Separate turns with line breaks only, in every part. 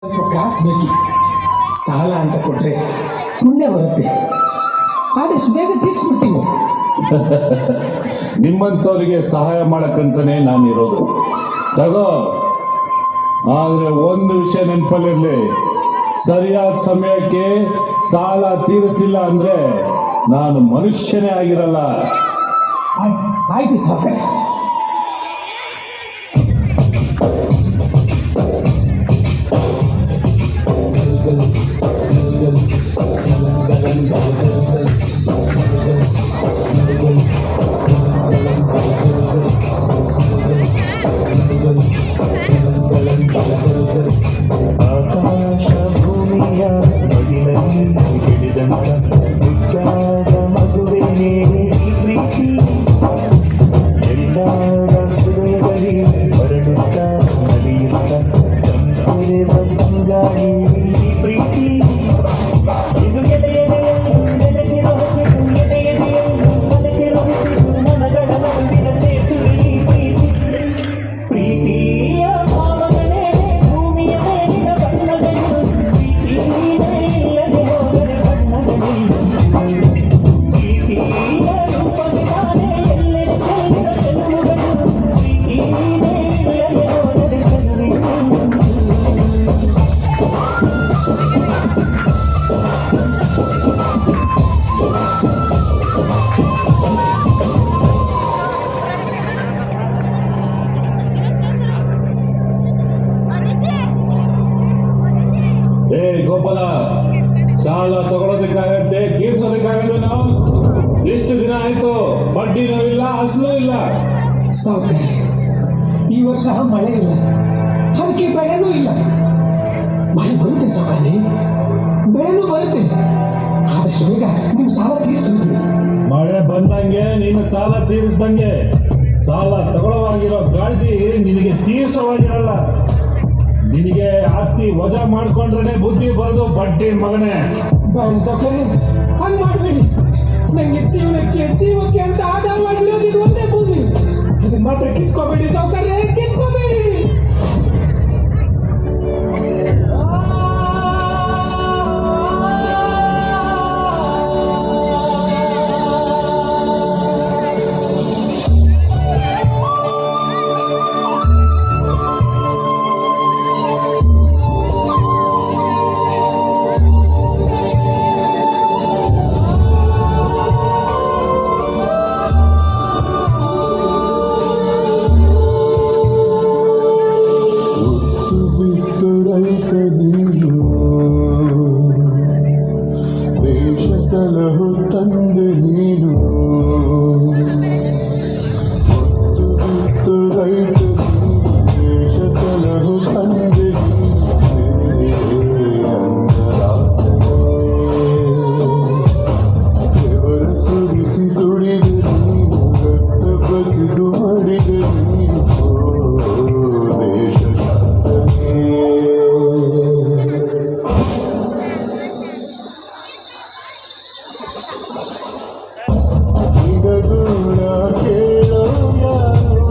ಸ್ವಲ್ಪ ಕಾಸು ಬೇಕು. ಸಾಲ ಅಂತ ಕೊಟ್ರೆ ಪುಣ್ಯ ಬರುತ್ತೆ. ಆದಷ್ಟು ಬೇಗ ತೀರ್ಸ್ಬಿಡ್ತೀನಿ.
ನಿಮ್ಮಂಥವ್ರಿಗೆ ಸಹಾಯ ಮಾಡಕ್ಕಂತಾನೆ ನಾನಿರೋದು. ತಗೋ, ಆದರೆ ಒಂದು ವಿಷಯ ನೆನಪಲ್ಲಿರಲಿ, ಸರಿಯಾದ ಸಮಯಕ್ಕೆ ಸಾಲ ತೀರಿಸಲಿಲ್ಲ ಅಂದರೆ ನಾನು ಮನುಷ್ಯನೇ ಆಗಿರಲ್ಲ.
ಆಯ್ತು ಆಯ್ತು ಸಾವುಕಾರ.
ಆಕಾಶ ಭೂಮಿಯ ಮಡಿಲಲ್ಲಿ ಹಿಡಿದಂತ ಮುದ್ದಾದ ಮಗುವೆಯೇ ಈ ಪ್ರೀತಿ, ಎಲ್ಲರ ಹೃದಯದಲ್ಲಿ ಹೊರಡುತ್ತ ನಲಿಯುತ್ತ ತಂದೆವ ಬಂಗಾಳಿ ಈ ಪ್ರೀತಿ. ಇದು ಎದೆಯೆದೆಯಲ್ಲಿ ನೆಲೆಸಿರೋ ಹಸಿರು, ಎದೆಯೆದೆಯಲ್ಲಿ ಮಲಗಿರೋ ಹಸಿರು, ಮನಗಳ ನಡುವಿನ ಸೇತುವೆ ಈ ಪ್ರೀತಿ. ಪ್ರೀತಿಯ ಭಾವಗಳೇ ಭೂಮಿಯ ಮೇಲಿನ ಬಣ್ಣಗಳು, ಪ್ರೀತಿಯೇ ಇಲ್ಲದೆ ಹೋದರೆ ಬಣ್ಣಗಳಿಲ್ಲ. ಪ್ರೀತಿಯ ರೂಪವಿದಾನೆ ಎಲ್ಲೆಡೆ ಚೆಲ್ಲಿನ ಚೆಲುವುಗಳು, ಪ್ರೀತಿಯೇ ಇಲ್ಲದೆ ಹೋದರೆ ಚೆಲುವಿಲ್ಲ.
ಏ ಗೋಪಾಲ, ಸಾಲ ತಗೊಳ್ಳೋದಕ್ಕಾಗತ್ತೆ, ತೀರ್ಸೋದಕ್ಕಾಗಲ್ವೇನೋ? ಎಷ್ಟು ದಿನ ಆಯ್ತು, ಬಡ್ಡಿನೂ ಇಲ್ಲ, ಅಸಲು ಇಲ್ಲ.
ಸಾವುಕಾರ, ಈ ವರ್ಷ ಮಳೆ ಇಲ್ಲ, ಅದಕ್ಕೆ ಬೆಳೆನೂ ಇಲ್ಲ. ಮಳೆ ಬರುತ್ತೆ ಸಾವುಕಾರಿ, ಬೆಳೆನೂ ಬರುತ್ತೆ. ಆದಷ್ಟು ಬೇಗ ನಿಮ್ಮ ಸಾಲ ತೀರಿಸ್ಬಿಡಿ.
ಮಳೆ ಬಂದಂಗೆ ನೀನು ಸಾಲ ತೀರಿಸ್ದಂಗೆ. ಸಾಲ ತಗೊಳ್ಳೋವಾಗಿರೋ ಕಾಳಜಿ ನಿನಗೆ ತೀರ್ಸೋವಾಗಿರಲ್ಲ. ನಿನಗೆ ಆಸ್ತಿ ವಜಾ ಮಾಡ್ಕೊಂಡ್ರೆ ಬುದ್ಧಿ ಬರೋದು ಬಡ್ಡಿ ಮಗನೇ.
ಬೇಡ ಸಾವುಕಾರಿ, ಹಂಗೆ ಮಾಡಬೇಡಿ. ನನಗೆ ಜೀವಕ್ಕೆ ಅಂತ ಆಧಾರವಾಗಿರೋದು ಇದು ಒಂದೇ ಭೂಮಿ. ಅದನ್ನ ಮಾತ್ರ ಕಿತ್ಕೋಬೇಡಿ ಸಾವುಕಾರಿ, ಕಿತ್ಕೋಬೇಡಿ.
ರೈತ ನೀನು, ದೇಶ ಸಲಹು ತಂದೆ ನೀನು. ರೈತ ನೀನು, ದೇಶ ಸಲಹು ತಂದೆ ದೇವರ ಸುರಿಸಿ ದುಡಿದೆ ನೀನು, ರಕ್ತ ಬಸಿದು ಮಡಿದೆ ನೀನು. ದೇಶ ನಿನಗೂಡ ಕೇಳೋ ಯಾರು,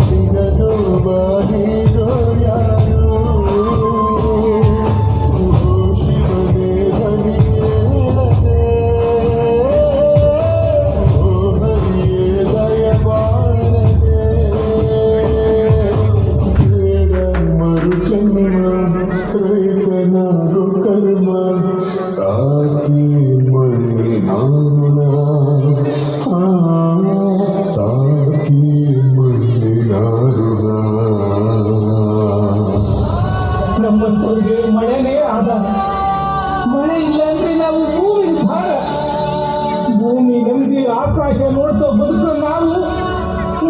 ನಿನಗೂ ಬಾಗಿದೋ ಯಾರು. ಶಿವನೇ ಹರಿ ಹೇಳದೆ, ಓ ಹರಿಯೇ ದಯ ಮಾಡದೆ. ಬೇಡ ಮರು ಜನ್ಮ, ರೈತನಾಗೋ ಕರ್ಮ, ಸಾಕಿ ಮಣ್ಣಿ ನಾನುನ, ಸಾಕಿ ಮಣ್ಣಿ ನಾನುನ.
ನಮ್ಮಂಥವ್ರಿಗೆ ಮಳೆನೇ ಆಧಾರ. ಮಳೆ ಇಲ್ಲ ಅಂದ್ರೆ ನಾವು ಭೂಮಿ ಭಾರ. ಭೂಮಿ ನಂಬಿ ಆಕಾಶ ನೋಡ್ತಾ ಬದುಕೋ ನಾವು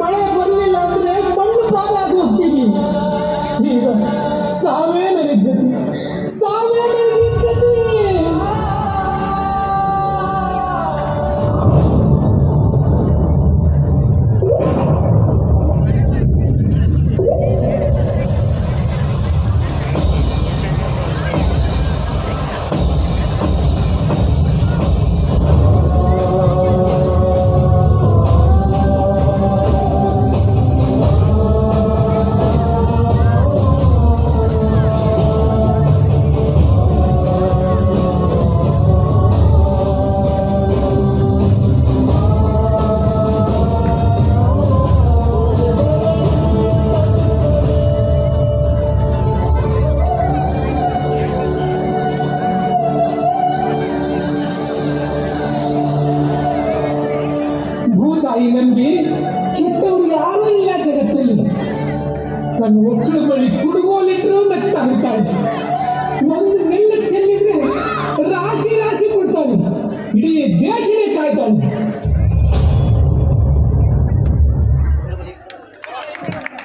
ಮಳೆ ಬರಲಿಲ್ಲ ಅಂದ್ರೆ ಮಣ್ಣು ಪಾಲಾಗಿ ಹೋಗ್ತೀವಿ. ಈಗ ಸಾವೇ ನನಗೆ ಗತಿ, ಸಾವೇ ನನಗೆ ಗತಿ. ತಾಯಿ ನಂಬಿ ಕೆಟ್ಟವರು ಯಾರೂ ಇಲ್ಲ ಜಗತ್ತಲ್ಲಿ. ನನ್ನ ಮಕ್ಕಳ ಬಳಿ ಕುಡುಗೋಲಿಟ್ಟರೂ ನಗ್ತಾ ಇರ್ತಾಳೆ.